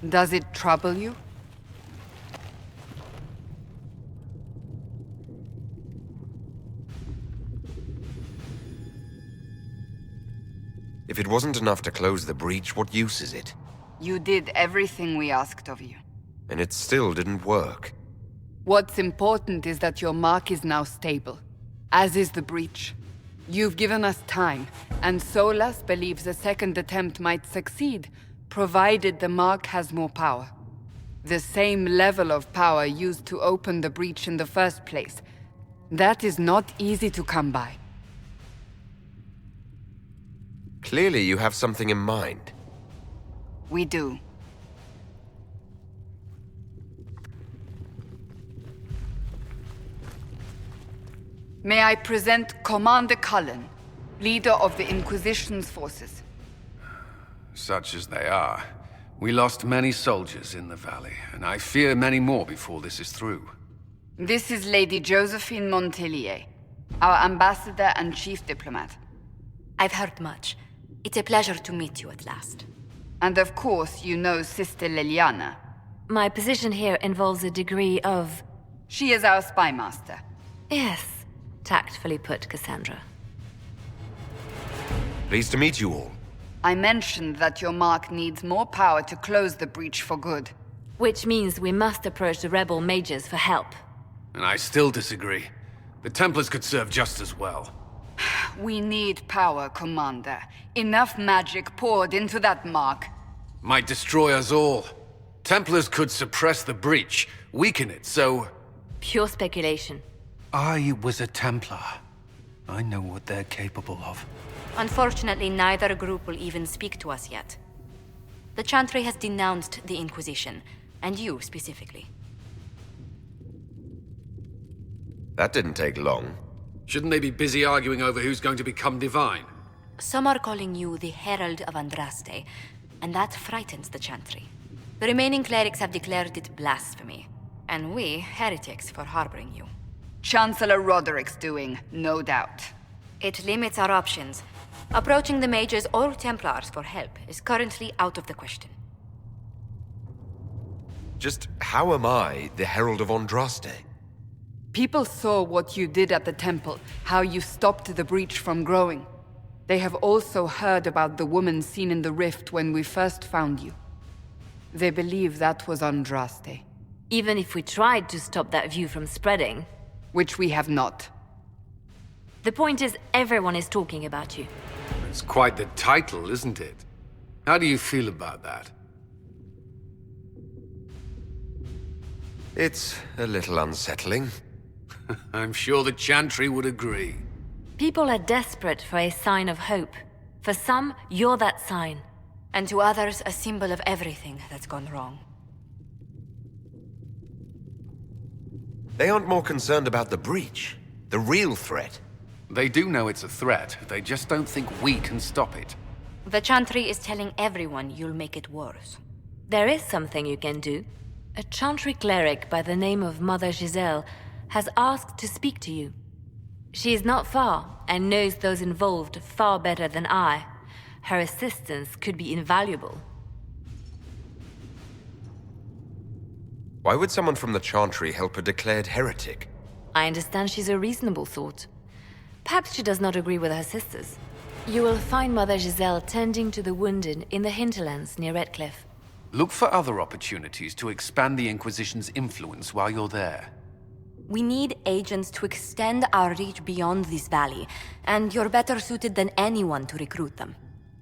Does it trouble you? If it wasn't enough to close the breach, what use is it? You did everything we asked of you. And it still didn't work. What's important is that your mark is now stable, as is the breach. You've given us time, and Solas believes a second attempt might succeed, provided the mark has more power. The same level of power used to open the breach in the first place. That is not easy to come by. Clearly you have something in mind. We do. May I present Commander Cullen, leader of the Inquisition's forces. Such as they are. We lost many soldiers in the valley, and I fear many more before this is through. This is Lady Josephine Montelier, our ambassador and chief diplomat. I've heard much. It's a pleasure to meet you at last. And of course, you know Sister Liliana. My position here involves a degree of... She is our spy master. Yes, tactfully put, Cassandra. Pleased to meet you all. I mentioned that your mark needs more power to close the breach for good. Which means we must approach the rebel mages for help. And I still disagree. The Templars could serve just as well. We need power, Commander. Enough magic poured into that mark. Might destroy us all. Templars could suppress the breach, weaken it, so... Pure speculation. I was a Templar. I know what they're capable of. Unfortunately, neither group will even speak to us yet. The Chantry has denounced the Inquisition, and you specifically. That didn't take long. Shouldn't they be busy arguing over who's going to become divine? Some are calling you the Herald of Andraste, and that frightens the Chantry. The remaining clerics have declared it blasphemy, and we, heretics, for harboring you. Chancellor Roderick's doing, no doubt. It limits our options. Approaching the mages or Templars for help is currently out of the question. Just how am I the Herald of Andraste? People saw what you did at the temple, how you stopped the breach from growing. They have also heard about the woman seen in the rift when we first found you. They believe that was Andraste. Even if we tried to stop that view from spreading... Which we have not. The point is, everyone is talking about you. It's quite the title, isn't it? How do you feel about that? It's a little unsettling. I'm sure the Chantry would agree. People are desperate for a sign of hope. For some, you're that sign. And to others, a symbol of everything that's gone wrong. They aren't more concerned about the breach, the real threat. They do know it's a threat, they just don't think we can stop it. The Chantry is telling everyone you'll make it worse. There is something you can do. A Chantry cleric by the name of Mother Giselle has asked to speak to you. She is not far, and knows those involved far better than I. Her assistance could be invaluable. Why would someone from the Chantry help a declared heretic? I understand she's a reasonable sort. Perhaps she does not agree with her sisters. You will find Mother Giselle tending to the wounded in the hinterlands near Redcliffe. Look for other opportunities to expand the Inquisition's influence while you're there. We need agents to extend our reach beyond this valley, and you're better suited than anyone to recruit them.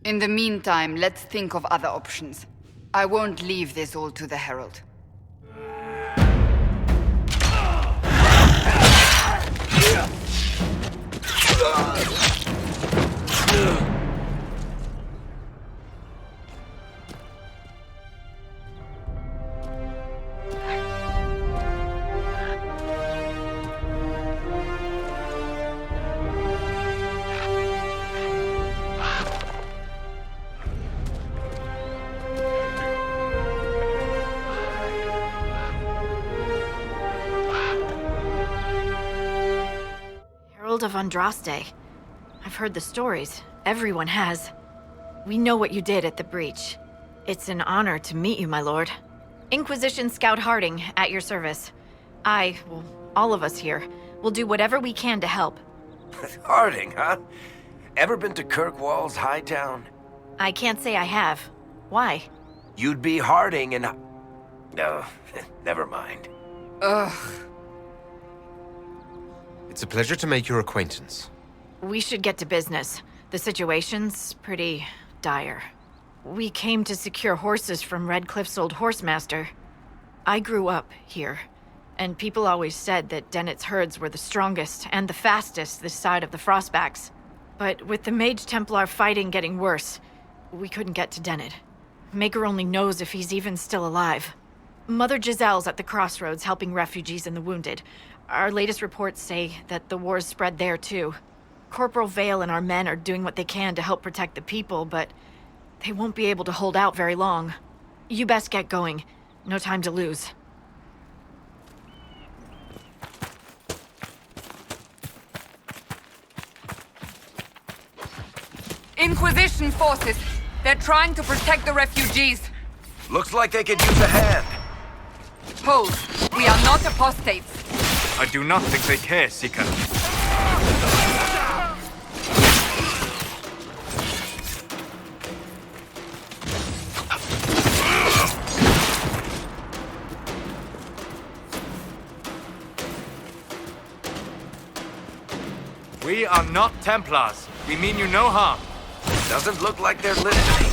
In the meantime, let's think of other options. I won't leave this all to the Herald. Herald of Andraste. I've heard the stories. Everyone has. We know what you did at the breach. It's an honor to meet you, my lord. Inquisition Scout Harding, at your service. Well, all of us here, will do whatever we can to help. Harding, huh? Ever been to Kirkwall's Hightown? I can't say I have. Why? You'd be Harding and... No, never mind. Ugh. It's a pleasure to make your acquaintance. We should get to business. The situation's pretty dire. We came to secure horses from Redcliffe's old horsemaster. I grew up here, and people always said that Dennett's herds were the strongest and the fastest this side of the Frostbacks. But with the Mage Templar fighting getting worse, we couldn't get to Dennett. Maker only knows if he's even still alive. Mother Giselle's at the Crossroads helping refugees and the wounded. Our latest reports say that the war's spread there too. Corporal Vale and our men are doing what they can to help protect the people, but they won't be able to hold out very long. You best get going. No time to lose. Inquisition forces! They're trying to protect the refugees! Looks like they could use a hand. Hold! We are not apostates! I do not think they care, Seeker. We are not Templars. We mean you no harm. Doesn't look like they're listening.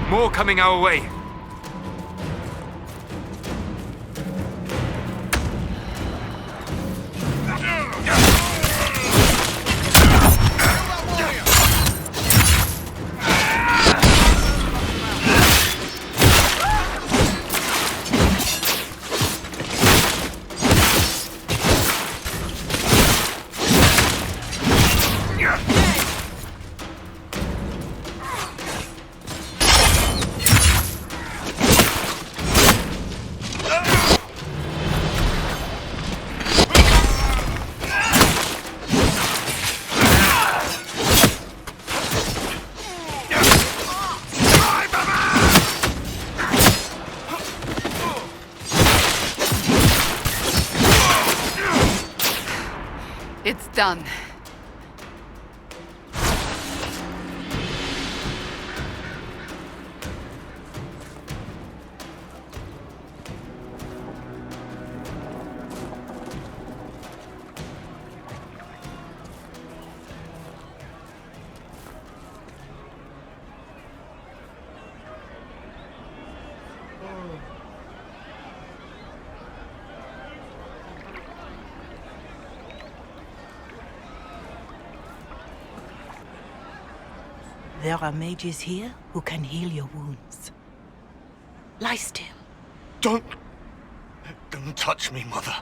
More coming our way. It's done. There are mages here who can heal your wounds. Lie still. Don't touch me, Mother.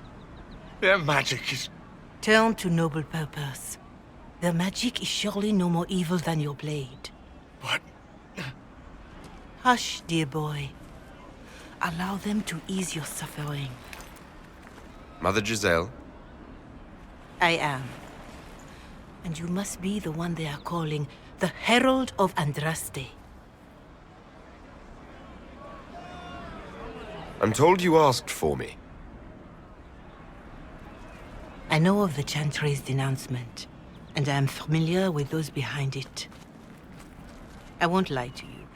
Their magic is... Turn to noble purpose. Their magic is surely no more evil than your blade. But... Hush, dear boy. Allow them to ease your suffering. Mother Giselle? I am. And you must be the one they are calling the Herald of Andraste. I'm told you asked for me. I know of the Chantry's denouncement, and I am familiar with those behind it. I won't lie to you.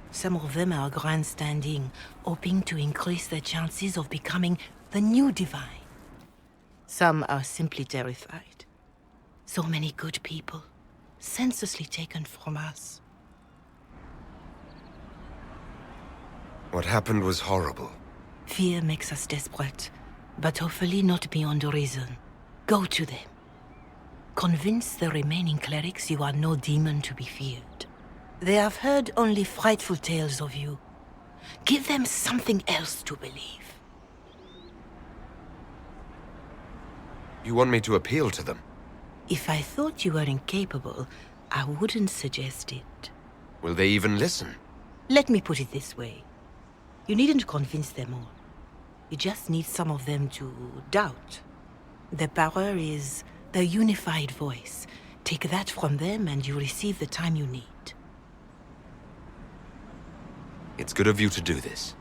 Some of them are grandstanding, hoping to increase their chances of becoming the new divine. Some are simply terrified. So many good people, senselessly taken from us. What happened was horrible. Fear makes us desperate, but hopefully not beyond reason. Go to them. Convince the remaining clerics you are no demon to be feared. They have heard only frightful tales of you. Give them something else to believe. You want me to appeal to them? If I thought you were incapable, I wouldn't suggest it. Will they even listen? Let me put it this way. You needn't convince them all. You just need some of them to doubt. Their power is their unified voice. Take that from them and you receive the time you need. It's good of you to do this.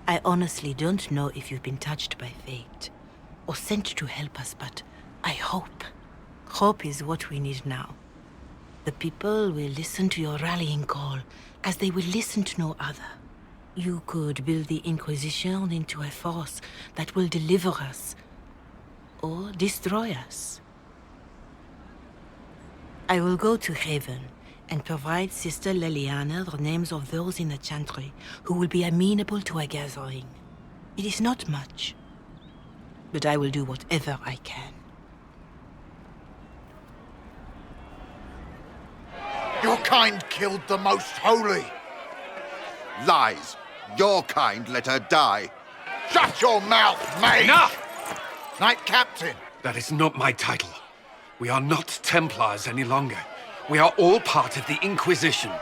I honestly don't know if you've been touched by fate, or sent to help us, but I hope. Hope is what we need now. The people will listen to your rallying call, as they will listen to no other. You could build the Inquisition into a force that will deliver us, or destroy us. I will go to Haven and provide Sister Leliana the names of those in the Chantry who will be amenable to a gathering. It is not much, but I will do whatever I can. Your kind killed the most holy. Lies. Your kind let her die. Shut your mouth, mate! Enough! Knight Captain. That is not my title. We are not Templars any longer. We are all part of the Inquisition.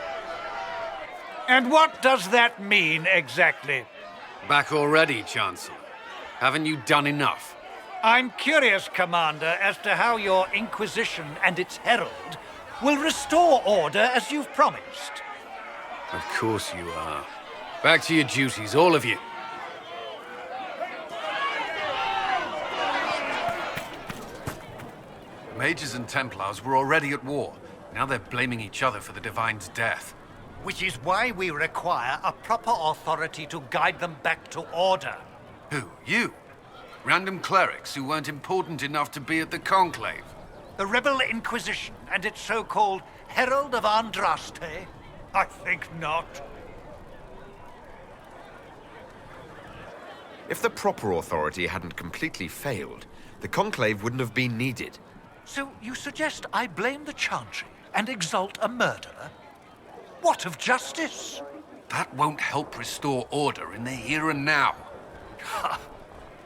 And what does that mean, exactly? Back already, Chancellor. Haven't you done enough? I'm curious, Commander, as to how your Inquisition and its herald will restore order as you've promised. Of course you are. Back to your duties, all of you. Mages and Templars were already at war. Now they're blaming each other for the Divine's death. Which is why we require a proper authority to guide them back to order. Who? You? Random clerics who weren't important enough to be at the Conclave? The Rebel Inquisition and its so-called Herald of Andraste? I think not. If the proper authority hadn't completely failed, the Conclave wouldn't have been needed. So you suggest I blame the Chantry and exalt a murderer? What of justice? That won't help restore order in the here and now.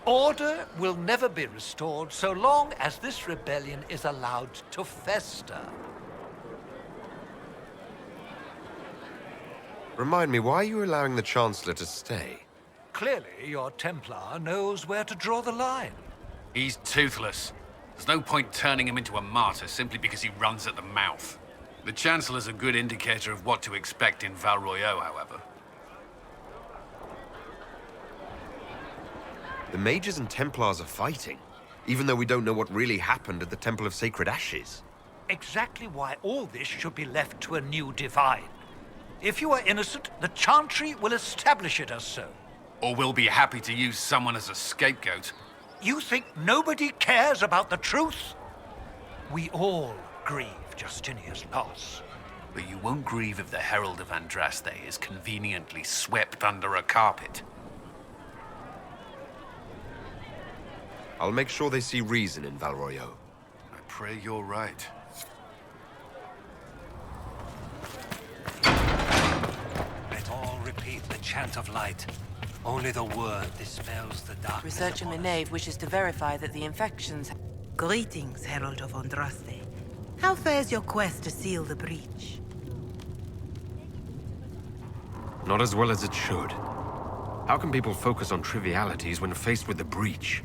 Order will never be restored so long as this rebellion is allowed to fester. Remind me, why are you allowing the Chancellor to stay? Clearly, your Templar knows where to draw the line. He's toothless. There's no point turning him into a martyr simply because he runs at the mouth. The Chancellor's a good indicator of what to expect in Royeaux, however. The Mages and Templars are fighting, even though we don't know what really happened at the Temple of Sacred Ashes. Exactly why all this should be left to a new Divine. If you are innocent, the Chantry will establish it as so. Or we'll be happy to use someone as a scapegoat. You think nobody cares about the truth? We all grieve Justinia's loss. But you won't grieve if the Herald of Andraste is conveniently swept under a carpet. I'll make sure they see reason in Royeaux. I pray you're right. Let all repeat the chant of light. Only the word dispels the darkness. Research in the nave wishes to verify that the infections... Greetings, Herald of Andraste. How fares your quest to seal the breach? Not as well as it should. How can people focus on trivialities when faced with the breach?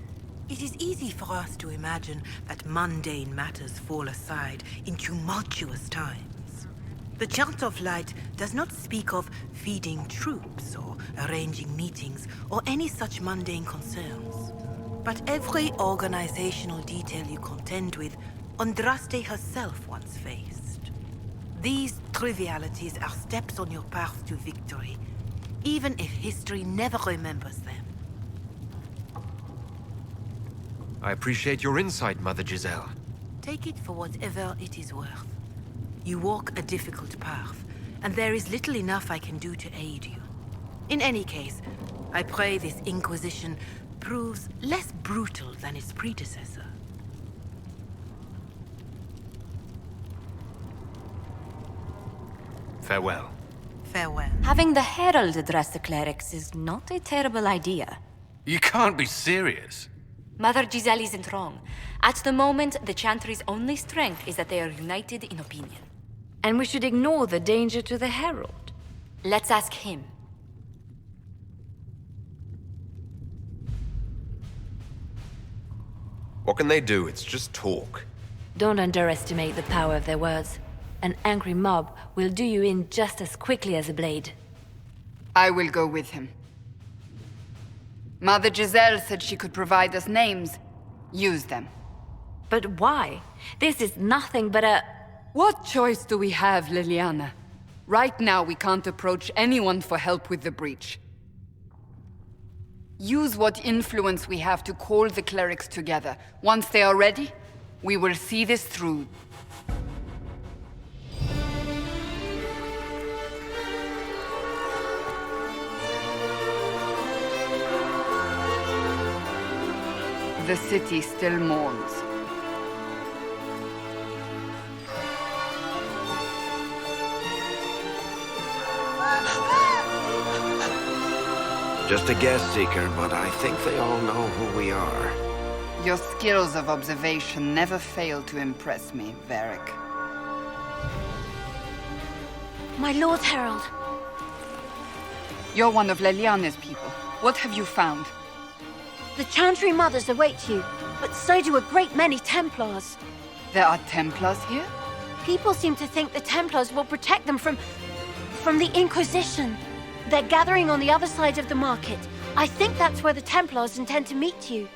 It is easy for us to imagine that mundane matters fall aside in tumultuous times. The Chant of Light does not speak of feeding troops or arranging meetings or any such mundane concerns. But every organizational detail you contend with, Andraste herself once faced. These trivialities are steps on your path to victory, even if history never remembers them. I appreciate your insight, Mother Giselle. Take it for whatever it is worth. You walk a difficult path, and there is little enough I can do to aid you. In any case, I pray this Inquisition proves less brutal than its predecessor. Farewell. Farewell. Having the Herald address the clerics is not a terrible idea. You can't be serious. Mother Giselle isn't wrong. At the moment, the Chantry's only strength is that they are united in opinion. And we should ignore the danger to the Herald. Let's ask him. What can they do? It's just talk. Don't underestimate the power of their words. An angry mob will do you in just as quickly as a blade. I will go with him. Mother Giselle said she could provide us names. Use them. But why? This is nothing but a... What choice do we have, Liliana? Right now, we can't approach anyone for help with the breach. Use what influence we have to call the clerics together. Once they are ready, we will see this through. The city still mourns. Just a guest seeker, but I think they all know who we are. Your skills of observation never fail to impress me, Varric. My Lord Herald. You're one of Leliana's people. What have you found? The Chantry mothers await you, but so do a great many Templars. There are Templars here? People seem to think the Templars will protect them from the Inquisition. They're gathering on the other side of the market. I think that's where the Templars intend to meet you.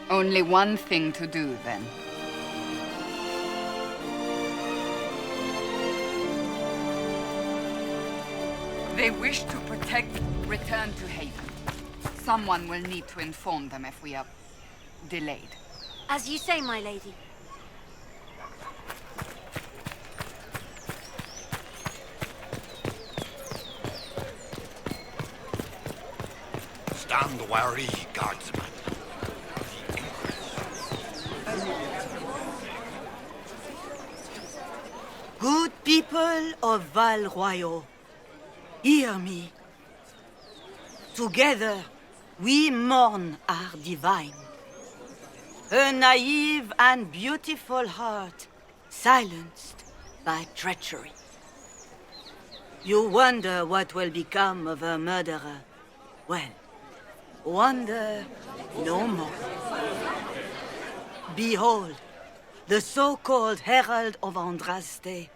Only one thing to do, then. They wish to protect. Return to Haven. Someone will need to inform them if we are delayed. As you say, my lady. Stand wary, guardsman. Good people of Val Royeaux, hear me. Together, we mourn our divine. Her naive and beautiful heart, silenced by treachery. You wonder what will become of her murderer. Well, wonder no more. Behold, the so-called Herald of Andraste,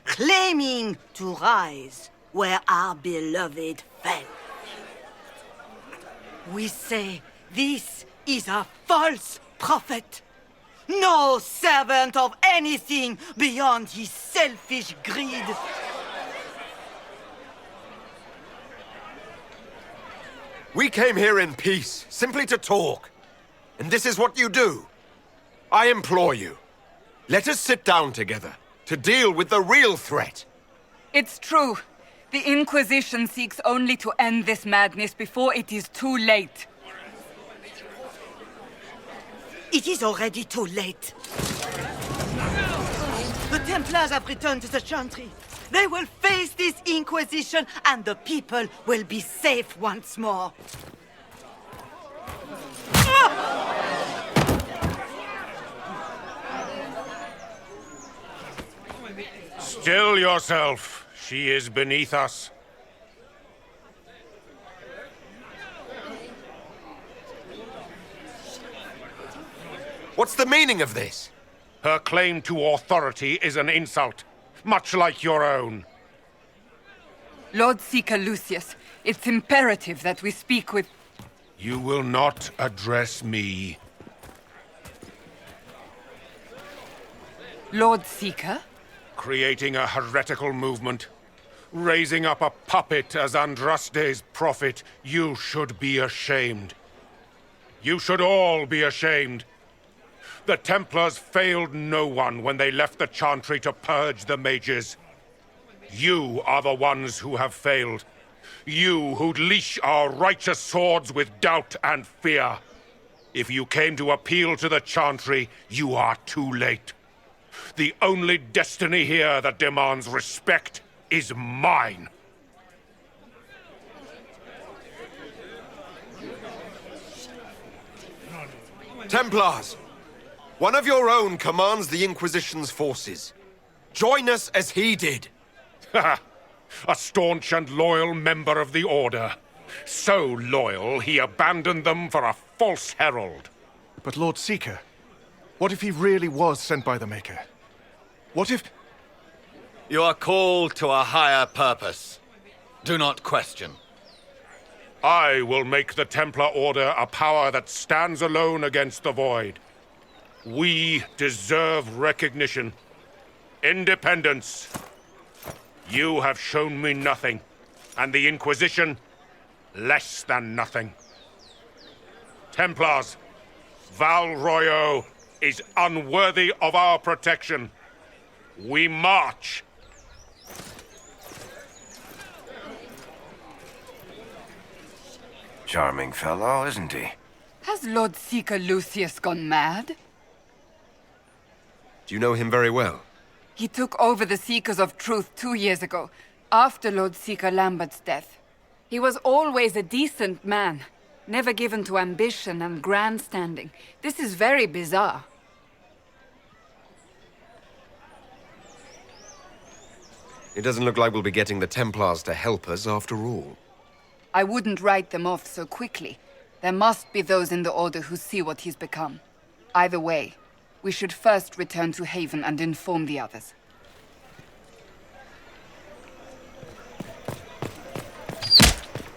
claiming to rise where our beloved fell. We say this is a false prophet. No servant of anything beyond his selfish greed. We came here in peace, simply to talk. And this is what you do. I implore you, let us sit down together to deal with the real threat. It's true. The Inquisition seeks only to end this madness before it is too late. It is already too late. The Templars have returned to the Chantry. They will face this Inquisition, and the people will be safe once more. Still yourself. She is beneath us. What's the meaning of this? Her claim to authority is an insult, much like your own. Lord Seeker Lucius, it's imperative that we speak with... You will not address me. Lord Seeker? Creating a heretical movement. Raising up a puppet as Andraste's prophet. You should be ashamed. You should all be ashamed. The Templars failed no one when they left the Chantry to purge the mages. You are the ones who have failed. You who'd leash our righteous swords with doubt and fear. If you came to appeal to the Chantry, you are too late. The only destiny here that demands respect is mine. Templars! One of your own commands the Inquisition's forces. Join us as he did. A staunch and loyal member of the Order. So loyal, he abandoned them for a false herald. But Lord Seeker, what if he really was sent by the Maker? What if... You are called to a higher purpose. Do not question. I will make the Templar Order a power that stands alone against the Void. We deserve recognition. Independence. You have shown me nothing, and the Inquisition, less than nothing. Templars, Val Royeaux is unworthy of our protection. We march. Charming fellow, isn't he? Has Lord Seeker Lucius gone mad? Do you know him very well? He took over the Seekers of Truth 2 years ago, after Lord Seeker Lambert's death. He was always a decent man, never given to ambition and grandstanding. This is very bizarre. It doesn't look like we'll be getting the Templars to help us after all. I wouldn't write them off so quickly. There must be those in the Order who see what he's become. Either way, we should first return to Haven and inform the others.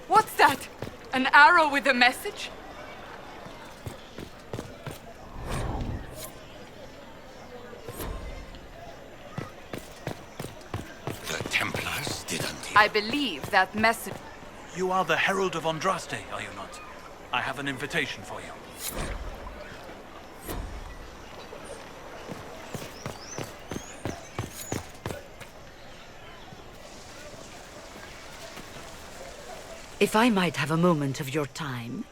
What's that? An arrow with a message? The Templars, didn't he? I believe that message... You are the Herald of Andraste, are you not? I have an invitation for you. If I might have a moment of your time.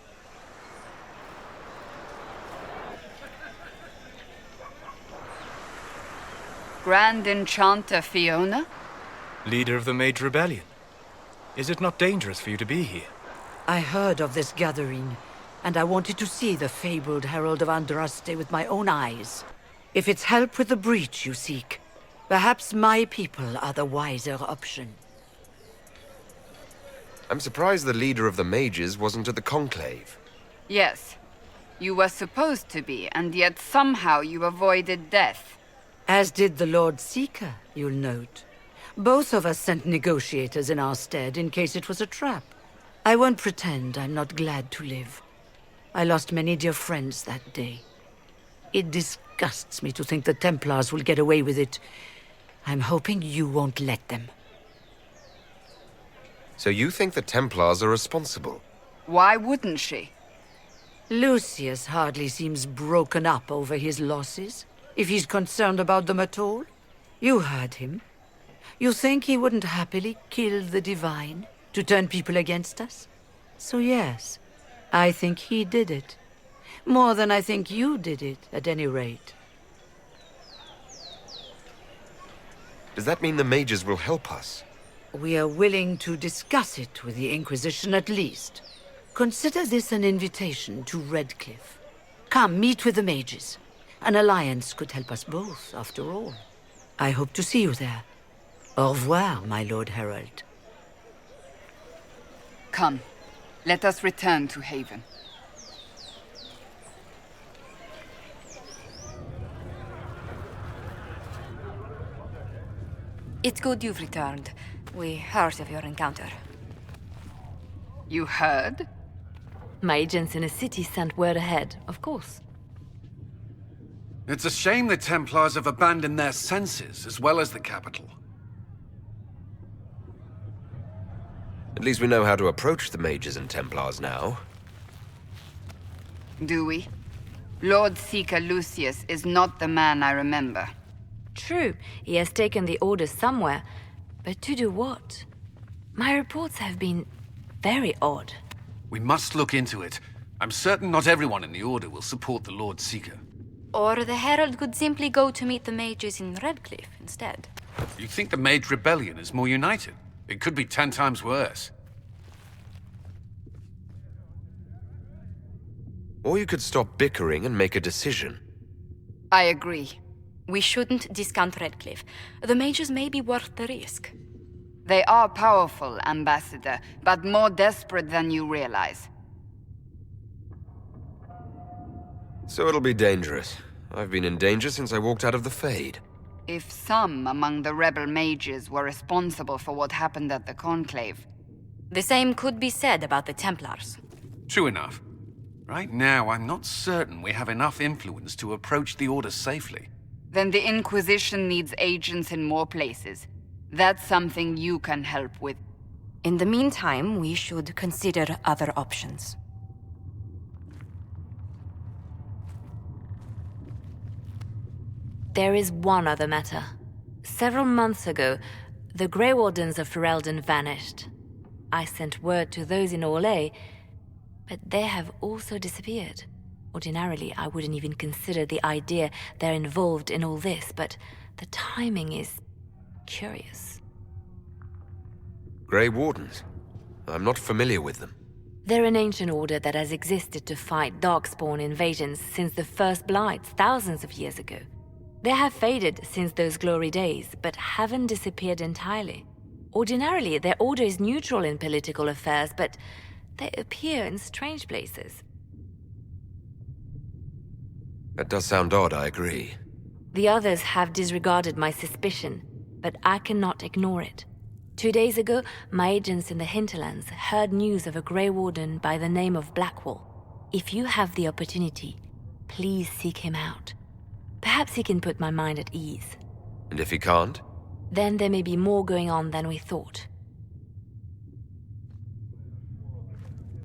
Grand Enchanter Fiona? Leader of the Mage Rebellion. Is it not dangerous for you to be here? I heard of this gathering, and I wanted to see the fabled Herald of Andraste with my own eyes. If it's help with the breach you seek, perhaps my people are the wiser option. I'm surprised the leader of the mages wasn't at the Conclave. Yes. You were supposed to be, and yet somehow you avoided death. As did the Lord Seeker, you'll note. Both of us sent negotiators in our stead in case it was a trap. I won't pretend I'm not glad to live. I lost many dear friends that day. It disgusts me to think the Templars will get away with it. I'm hoping you won't let them. So you think the Templars are responsible? Why wouldn't she? Lucius hardly seems broken up over his losses, if he's concerned about them at all. You heard him. You think he wouldn't happily kill the Divine to turn people against us? So yes, I think he did it. More than I think you did it, at any rate. Does that mean the mages will help us? We are willing to discuss it with the Inquisition at least. Consider this an invitation to Redcliffe. Come, meet with the mages. An alliance could help us both, after all. I hope to see you there. Au revoir, my Lord Herald. Come, let us return to Haven. It's good you've returned. We heard of your encounter. You heard? My agents in the city sent word ahead, of course. It's a shame the Templars have abandoned their senses, as well as the capital. At least we know how to approach the mages and Templars now. Do we? Lord Seeker Lucius is not the man I remember. True, he has taken the orders somewhere, but to do what? My reports have been very odd. We must look into it. I'm certain not everyone in the Order will support the Lord Seeker. Or the Herald could simply go to meet the mages in Redcliffe instead. You think the Mage Rebellion is more united? It could be 10 times worse. Or you could stop bickering and make a decision. I agree. We shouldn't discount Redcliffe. The mages may be worth the risk. They are powerful, Ambassador, but more desperate than you realize. So it'll be dangerous. I've been in danger since I walked out of the Fade. If some among the rebel mages were responsible for what happened at the Conclave... The same could be said about the Templars. True enough. Right now, I'm not certain we have enough influence to approach the Order safely. Then the Inquisition needs agents in more places. That's something you can help with. In the meantime, we should consider other options. There is one other matter. Several months ago, the Grey Wardens of Ferelden vanished. I sent word to those in Royeaux, but they have also disappeared. Ordinarily, I wouldn't even consider the idea they're involved in all this, but the timing is curious. Grey Wardens? I'm not familiar with them. They're an ancient order that has existed to fight Darkspawn invasions since the first Blights thousands of years ago. They have faded since those glory days, but haven't disappeared entirely. Ordinarily, their order is neutral in political affairs, but they appear in strange places. That does sound odd, I agree. The others have disregarded my suspicion, but I cannot ignore it. 2 days ago, my agents in the hinterlands heard news of a Grey Warden by the name of Blackwall. If you have the opportunity, please seek him out. Perhaps he can put my mind at ease. And if he can't? Then there may be more going on than we thought.